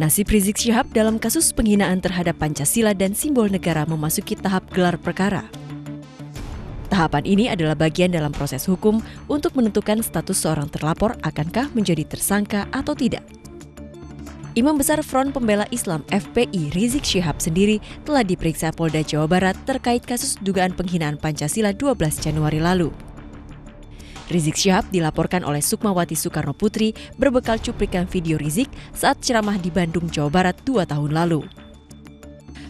Nasib Rizik Syihab dalam kasus penghinaan terhadap Pancasila dan simbol negara memasuki tahap gelar perkara. Tahapan ini adalah bagian dalam proses hukum untuk menentukan status seorang terlapor akankah menjadi tersangka atau tidak. Imam Besar Front Pembela Islam FPI Rizik Syihab sendiri telah diperiksa Polda Jawa Barat terkait kasus dugaan penghinaan Pancasila 12 Januari lalu. Rizik Syihab dilaporkan oleh Sukmawati Soekarno Putri berbekal cuplikan video Rizik saat ceramah di Bandung, Jawa Barat 2 tahun lalu.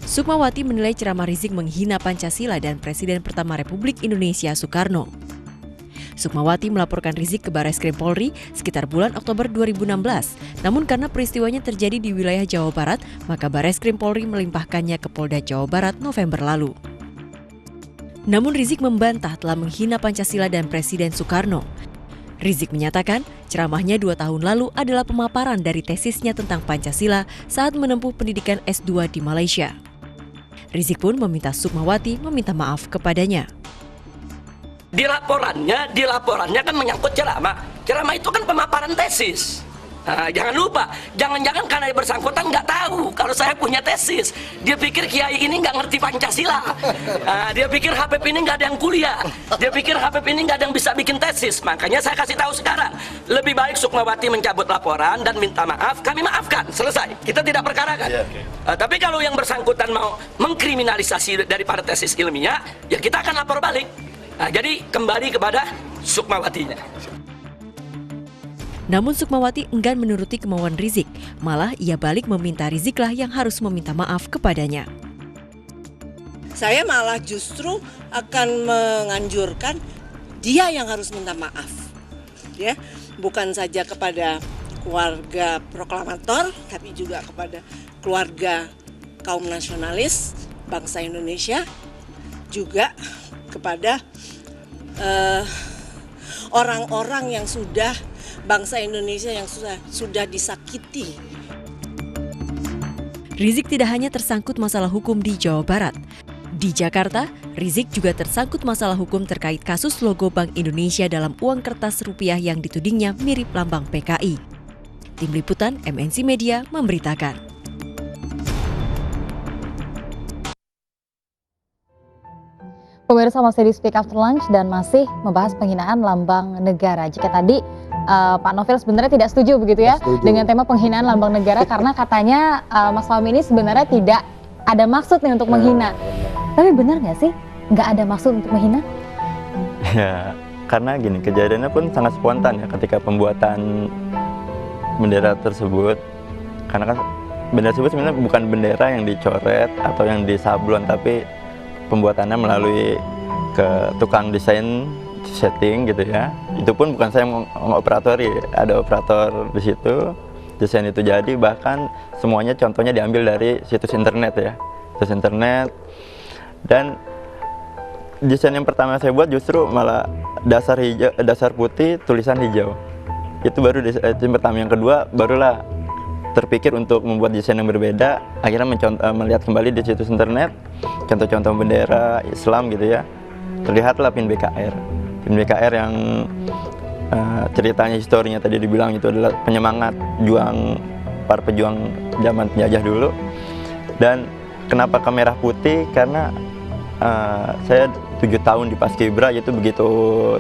Sukmawati menilai ceramah Rizik menghina Pancasila dan Presiden pertama Republik Indonesia Soekarno. Sukmawati melaporkan Rizik ke Barreskrim Polri sekitar bulan Oktober 2016. Namun karena peristiwanya terjadi di wilayah Jawa Barat, maka Barreskrim Polri melimpahkannya ke Polda Jawa Barat November lalu. Namun Rizik membantah telah menghina Pancasila dan Presiden Soekarno. Rizik menyatakan ceramahnya 2 tahun lalu adalah pemaparan dari tesisnya tentang Pancasila saat menempuh pendidikan S2 di Malaysia. Rizik pun meminta Sukmawati meminta maaf kepadanya. Di laporannya kan menyangkut ceramah. Ceramah itu kan pemaparan tesis. Nah, jangan lupa, jangan-jangan karena yang bersangkutan nggak tahu kalau saya punya tesis. Dia pikir Kiai ini nggak ngerti Pancasila. Dia pikir Habib ini nggak ada yang kuliah. Dia pikir Habib ini nggak ada yang bisa bikin tesis. Makanya saya kasih tahu sekarang, lebih baik Sukmawati mencabut laporan dan minta maaf. Kami maafkan, selesai. Kita tidak perkarakan. Tapi kalau yang bersangkutan mau mengkriminalisasi daripada tesis ilmiah, ya kita akan lapor balik. Jadi kembali kepada Sukmawatinya. Namun Sukmawati enggan menuruti kemauan Rizik, malah ia balik meminta Riziklah yang harus meminta maaf kepadanya. Saya malah justru akan menganjurkan dia yang harus minta maaf, ya, bukan saja kepada keluarga proklamator, tapi juga kepada keluarga kaum nasionalis bangsa Indonesia, juga kepada orang-orang yang sudah bangsa Indonesia yang sudah disakiti. Rizik tidak hanya tersangkut masalah hukum di Jawa Barat. Di Jakarta, Rizik juga tersangkut masalah hukum terkait kasus logo Bank Indonesia dalam uang kertas rupiah yang ditudingnya mirip lambang PKI. Tim Liputan MNC Media memberitakan. Pemirsa masih di Speak After Lunch dan masih membahas penghinaan lambang negara. Jika tadi Pak Novel sebenarnya tidak setuju begitu ya dengan tema penghinaan lambang negara karena katanya Mas Fahmi ini sebenarnya tidak ada maksud nih untuk menghina. Tapi benar nggak sih nggak ada maksud untuk menghina? Ya karena gini, kejadiannya pun sangat spontan ya ketika pembuatan bendera tersebut. Karena kan bendera tersebut sebenarnya bukan bendera yang dicoret atau yang disablon, tapi pembuatannya melalui ke tukang desain setting gitu ya. Itu pun bukan saya mengoperatori, ada operator di situ. Desain itu jadi, bahkan semuanya contohnya diambil dari situs internet ya. Situs internet. Dan desain yang pertama saya buat justru malah dasar hijau, dasar putih, tulisan hijau. Itu baru desain pertama. Yang kedua barulah terpikir untuk membuat desain yang berbeda. Akhirnya melihat kembali di situs internet contoh-contoh bendera Islam gitu ya. Terlihatlah PIN BKR. PIN BKR yang ceritanya, historinya tadi dibilang itu adalah penyemangat para pejuang zaman penjajah dulu. Dan kenapa ke merah putih? Karena saya 7 tahun di Paskibra, itu begitu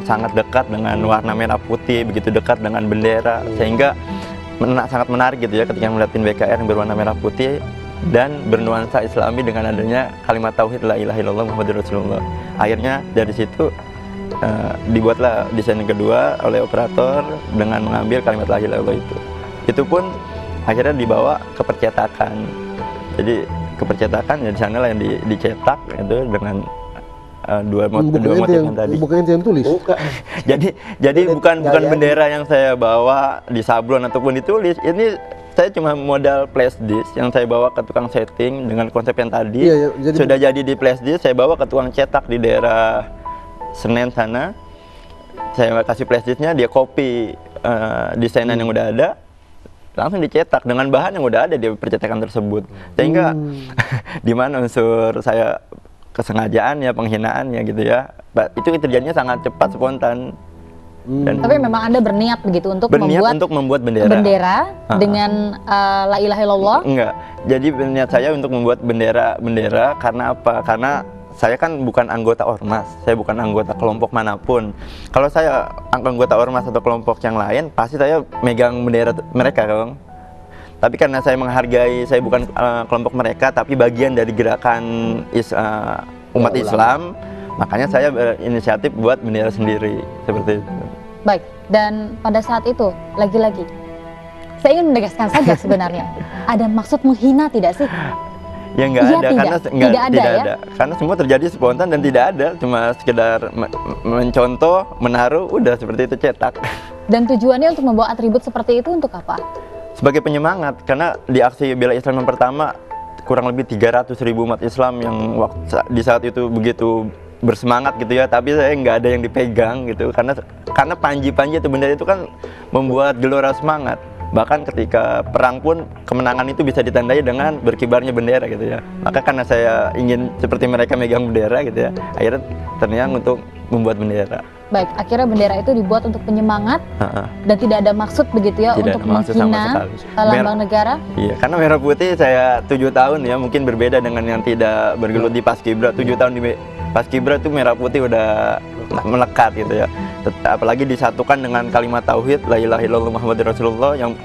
sangat dekat dengan warna merah putih, begitu dekat dengan bendera, sehingga sangat menarik gitu ya ketika melihat PIN BKR yang berwarna merah putih dan bernuansa Islami dengan adanya kalimat tauhid la ilaha illallah Muhammadur Rasulullah. Akhirnya dari situ dibuatlah desain yang kedua oleh operator dengan mengambil kalimat la ilaha illallah itu. Itu pun akhirnya dibawa ke percetakan. Jadi ke percetakan ya di sana lah yang dicetak itu dengan dua motif yang tadi. Bukan yang tulis. Bukan. jadi bukan bendera yang saya bawa di sablon ataupun ditulis. Ini saya cuma modal flash disk yang saya bawa ke tukang setting dengan konsep yang tadi. Sudah jadi di flash disk, saya bawa ke tukang cetak di daerah Senen sana. Saya kasih flash disknya, dia copy desainan yang udah ada, langsung dicetak dengan bahan yang udah ada di percetakan tersebut. Sehingga di mana unsur saya kesengajaan ya, penghinaan ya gitu ya, itu terjadinya sangat cepat, spontan. Dan Tapi memang Anda berniat begitu untuk berniat untuk membuat bendera. bendera dengan la ilaha illallah. Enggak. Jadi niat saya untuk membuat bendera karena apa? Karena saya kan bukan anggota ormas, saya bukan anggota kelompok manapun. Kalau saya anggota ormas atau kelompok yang lain, pasti saya megang bendera mereka, Kang. Tapi karena saya menghargai, saya bukan kelompok mereka, tapi bagian dari gerakan umat Islam, makanya saya berinisiatif buat bendera sendiri, seperti itu. Baik, dan pada saat itu, lagi-lagi, saya ingin menegaskan saja sebenarnya, ada maksud menghina tidak sih? Ya nggak Iya, ada, tidak. karena Tidak ada, ya? karena semua terjadi spontan dan tidak ada, cuma sekedar mencontoh, menaruh, udah seperti itu, cetak. Dan tujuannya untuk membawa atribut seperti itu untuk apa? Sebagai penyemangat, karena di aksi bela Islam yang pertama kurang lebih 300.000 umat Islam yang di saat itu begitu bersemangat gitu ya, tapi saya nggak ada yang dipegang gitu, karena panji-panji itu bendera itu kan membuat gelora semangat. Bahkan ketika perang pun kemenangan itu bisa ditandai dengan berkibarnya bendera gitu ya. Maka karena saya ingin seperti mereka megang bendera gitu ya, akhirnya terniang untuk membuat bendera. Baik, akhirnya bendera itu dibuat untuk penyemangat dan tidak ada maksud begitu ya Tidak untuk ada maksud sama menghina sekali. lambang negara. Iya, karena merah putih saya 7 tahun ya, mungkin berbeda dengan yang tidak bergelut di Paskibra. 7 tahun di Paskibra itu merah putih udah melekat gitu ya. Apalagi disatukan dengan kalimat tauhid la ilaha illallah Muhammadur Rasulullah yang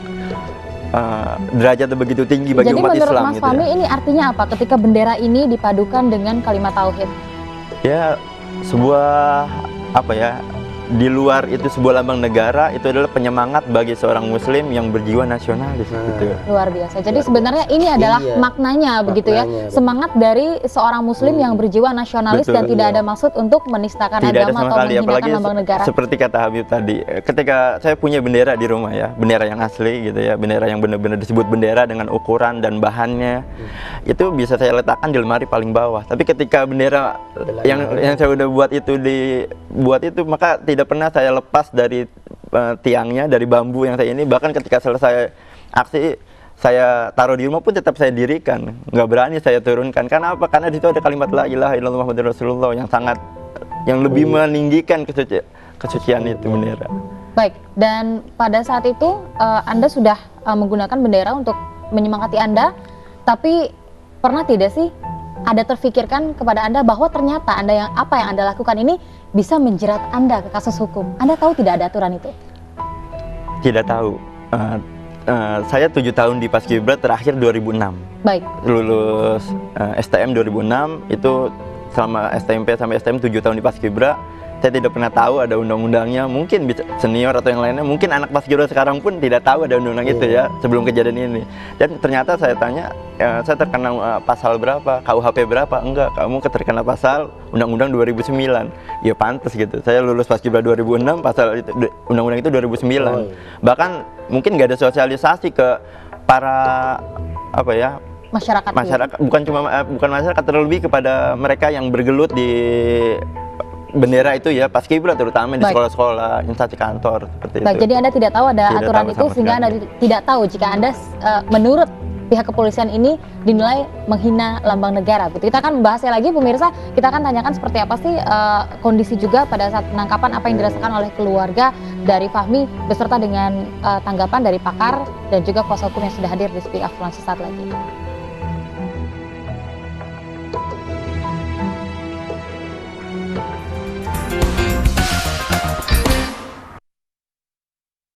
derajatnya begitu tinggi bagi Jadi umat menurut Islam Mas gitu Fahmi ya. ini artinya apa ketika bendera ini dipadukan dengan kalimat tauhid? Ya, sebuah apa ya, di luar itu sebuah lambang negara, itu adalah penyemangat bagi seorang muslim yang berjiwa nasionalis gitu. Luar biasa. Jadi sebenarnya ini adalah Iya, maknanya begitu ya. maknanya. Semangat dari seorang muslim yang berjiwa nasionalis Betul. dan tidak ada maksud untuk menistakan Tidak ada agama sama atau sekali, menghinakan apalagi lambang negara. seperti kata Habib tadi, ketika saya punya bendera di rumah ya, bendera yang asli gitu ya, bendera yang benar-benar disebut bendera dengan ukuran dan bahannya, itu bisa saya letakkan di lemari paling bawah. Tapi ketika bendera yang saya udah buat itu maka tidak pernah saya lepas dari tiangnya, dari bambu yang saya ini. Bahkan ketika selesai aksi, saya taruh di rumah pun tetap saya dirikan, nggak berani saya turunkan. Karena apa? Karena di situ ada kalimat la ilaha illallah Muhammadur Rasulullah yang lebih meninggikan kesucian itu bendera. Baik, dan pada saat itu Anda sudah menggunakan bendera untuk menyemangati Anda, tapi pernah tidak sih ada terfikirkan kepada Anda bahwa ternyata apa yang Anda lakukan ini bisa menjerat Anda ke kasus hukum? Anda tahu tidak ada aturan itu? Tidak tahu. Saya 7 tahun di Paskibra, terakhir 2006. Baik. Lulus STM 2006, itu selama STMP sampai STM 7 tahun di Paskibra. Saya tidak pernah tahu ada undang-undangnya. Mungkin bisa senior atau yang lainnya, mungkin anak Paskibra sekarang pun tidak tahu ada undang-undang itu ya, sebelum kejadian ini. Dan ternyata saya tanya, saya terkena pasal berapa, KUHP berapa? Enggak, kamu terkena pasal Undang-Undang 2009. Ya pantas gitu. Saya lulus Paskibra 2006, pasal itu, undang-undang itu 2009. Bahkan mungkin nggak ada sosialisasi ke para Masyarakat. bukan masyarakat, terlebih kepada mereka yang bergelut di bendera itu ya, Paskibra terutama di Baik. sekolah-sekolah, instansi kantor seperti Baik, itu. jadi Anda tidak tahu ada Tidak aturan tahu itu sama sehingga Anda sekali. tidak tahu jika Anda menurut pihak kepolisian ini dinilai menghina lambang negara. Gitu. Kita akan membahasnya lagi pemirsa, kita akan tanyakan seperti apa sih kondisi juga pada saat penangkapan, apa yang dirasakan oleh keluarga dari Fahmi beserta dengan tanggapan dari pakar dan juga kuasa hukum yang sudah hadir di Speak Up sesaat lagi.